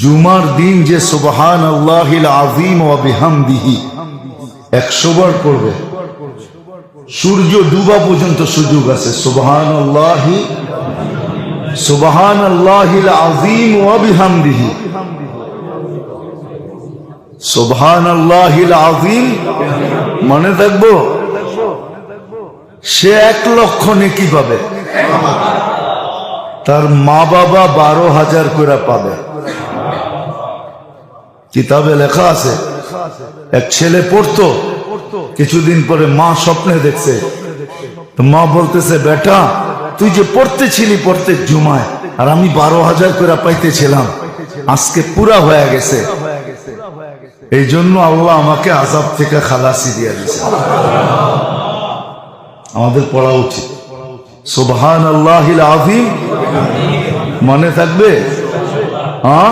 জুমার দিন যে সুবহানাল্লাহিল আযীম ওয়া বিহামদিহি 100 বার পড়বে, সূর্য ডুবা পর্যন্ত সুযোগ আছে। সুবহানাল্লাহিল আযীম ওয়া বিহামদিহি, সুবহানাল্লাহিল আযীম মনে থাকবো। সে 1 লক্ষ নেকি পাবে, তার মা বাবা 12,000 করে পাবে। কিতাবে লেখা আছে, এক ছেলে পড়তো, কিছুদিন পরে মা স্বপ্নে দেখছে, তো মা বলতেছে, বেটা তুই যে পড়তেছিলি প্রত্যেক জুমায়, আর আমি 12,000 করে পাইতেছিলাম, আজকে পুরা হয়ে গেছে, এই জন্য আল্লাহ আমাকে আযাব থেকে খালাসি দিয়ে দিয়েছে। আমাদের পড়া উচিত সুবহানাল্লাহিল আযীম, মনে থাকবে। হ্যাঁ।